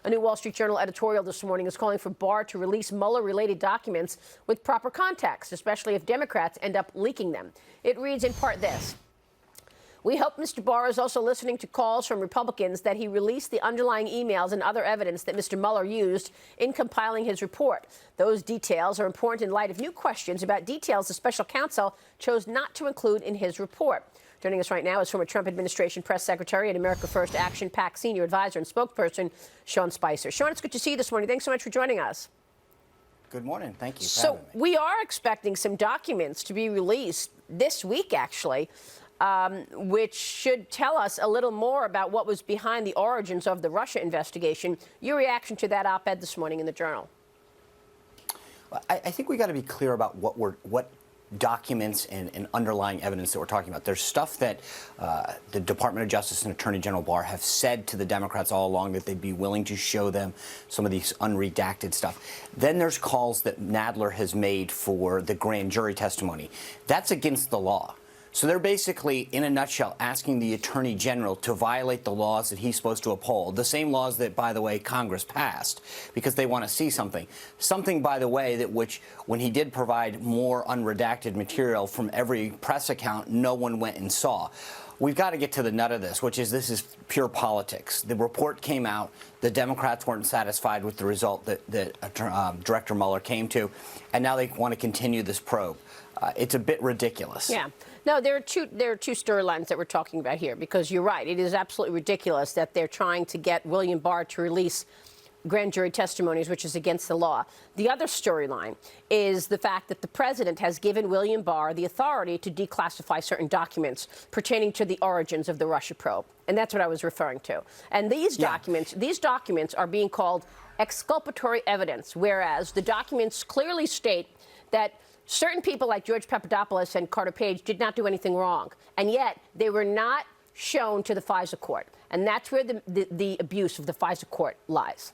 A new Wall Street Journal editorial this morning is calling for Barr to release Mueller-related documents with proper context, especially if Democrats end up leaking them. It reads in part this: "We hope Mr. Barr is also listening to calls from Republicans that he release the underlying emails and other evidence that Mr. Mueller used in compiling his report. Those details are important in light of new questions about details the special counsel chose not to include in his report." Joining us right now is former Trump administration press secretary and America First Action PAC senior advisor and spokesperson, Sean Spicer. Sean, it's good to see you this morning. Thanks so much for joining us. Good morning. Thank you for having me. We are expecting some documents to be released this week, actually, which should tell us a little more about what was behind the origins of the Russia investigation. Your reaction to that op-ed this morning in the Journal? Well, I think we got to be clear about what documents and underlying evidence that we're talking about. There's stuff that the Department of Justice and Attorney General Barr have said to the Democrats all along that they'd be willing to show them some of these unredacted stuff. Then there's calls that Nadler has made for the grand jury testimony. That's against the law. So they're basically, in a nutshell, asking the Attorney General to violate the laws that he's supposed to uphold, the same laws that, by the way, Congress passed, because they want to see something. Something, by the way, that when he did provide more unredacted material from every press account, no one went and saw. We've got to get to the nut of this, which is pure politics. The report came out. The Democrats weren't satisfied with the result that Director Mueller came to, and now they want to continue this probe. It's a bit ridiculous. Yeah. No, there are two storylines that we're talking about here, because you're right. It is absolutely ridiculous that they're trying to get William Barr to release grand jury testimonies, which is against the law. The other storyline is the fact that the president has given William Barr the authority to declassify certain documents pertaining to the origins of the Russia probe. And that's what I was referring to. And these documents are being called exculpatory evidence, whereas the documents clearly state that certain people like George Papadopoulos and Carter Page did not do anything wrong, and yet they were not shown to the FISA court. And that's where the abuse of the FISA court lies.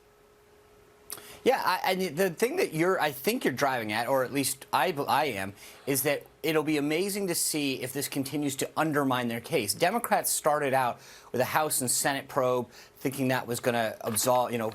Yeah, the thing that I think you're driving at, or at least I am, is that it'll be amazing to see if this continues to undermine their case. Democrats started out with a House and Senate probe, thinking that was going to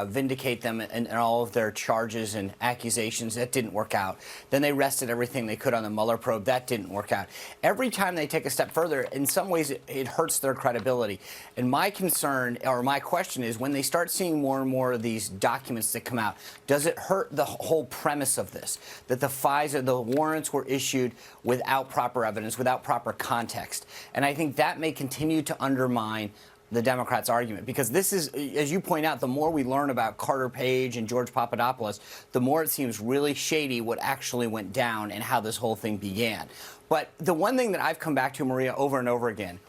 vindicate them and all of their charges and accusations. That didn't work out. Then they rested everything they could on the Mueller probe. That didn't work out. Every time they take a step further, in some ways, it hurts their credibility. And my concern, or my question is, when they start seeing more and more of these documents that come out, does it hurt the whole premise of this? That the warrants were issued without proper evidence, without proper context. And I think that may continue to undermine the Democrats' argument, because this is, as you point out, the more we learn about Carter Page and George Papadopoulos, the more it seems really shady what actually went down and how this whole thing began. But the one thing that I've come back to, Maria, over and over again,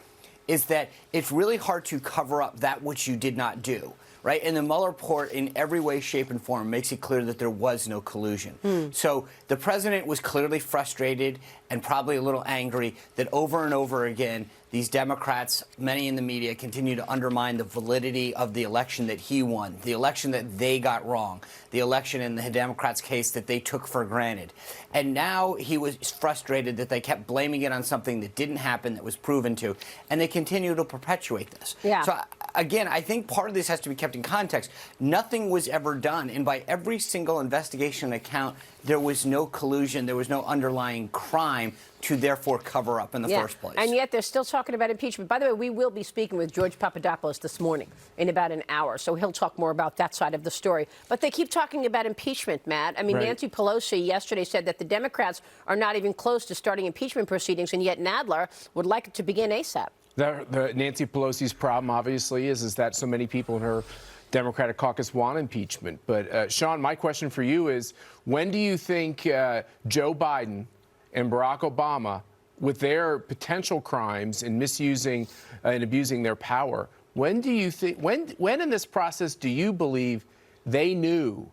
is that it's really hard to cover up that which you did not do. Right? And the Mueller report, in every way, shape, and form, makes it clear that there was no collusion. So the president was clearly frustrated and probably a little angry that over and over again, these Democrats, many in the media, continue to undermine the validity of the election that he won, the election that they got wrong, the election in the Democrats' case that they took for granted. And now he was frustrated that they kept blaming it on something that didn't happen, that was proven to, and they continue to perpetuate this. Yeah. So, again, I think part of this has to be kept in context. Nothing was ever done, and by every single investigation account, there was no collusion, there was no underlying crime to therefore cover up in the first place. And yet they're still talking about impeachment. By the way, we will be speaking with George Papadopoulos this morning in about an hour, so he'll talk more about that side of the story. But they keep talking about impeachment, Matt. I mean, Right. Nancy Pelosi yesterday said that the Democrats are not even close to starting impeachment proceedings, and yet Nadler would like it to begin ASAP. The Nancy Pelosi's problem, obviously, is that so many people in her Democratic caucus want impeachment. But, Sean, my question for you is, when do you think Joe Biden and Barack Obama, with their potential crimes in misusing and abusing their power, when do you think, when in this process do you believe they knew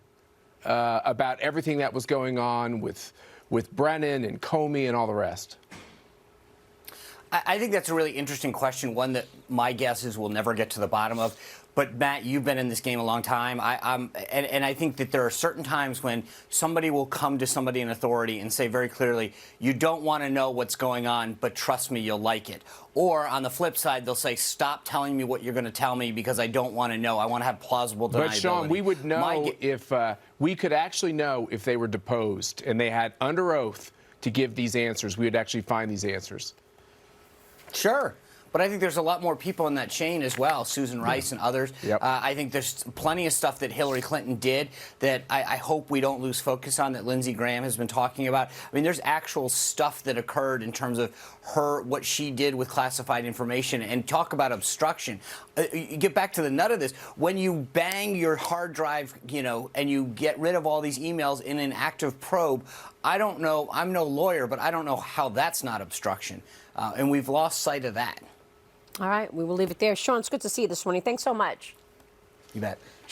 about everything that was going on with Brennan and Comey and all the rest? I think that's a really interesting question, one that my guess is we'll never get to the bottom of. But Matt, you've been in this game a long time. And I think that there are certain times when somebody will come to somebody in authority and say very clearly, you don't want to know what's going on, but trust me, you'll like it. Or on the flip side, they'll say, stop telling me what you're going to tell me because I don't want to know. I want to have plausible deniability. But Sean, we would know if we could actually know if they were deposed and they had under oath to give these answers. We would actually find these answers. Sure. But I think there's a lot more people in that chain as well, Susan Rice and others. Yep. I think there's plenty of stuff that Hillary Clinton did that I hope we don't lose focus on, that Lindsey Graham has been talking about. I mean, there's actual stuff that occurred in terms of what she did with classified information. And talk about obstruction. You get back to the nut of this. When you bang your hard drive, and you get rid of all these emails in an active probe, I don't know. I'm no lawyer, but I don't know how that's not obstruction. And we've lost sight of that. All right, we will leave it there. Sean, it's good to see you this morning. Thanks so much. You bet. Sean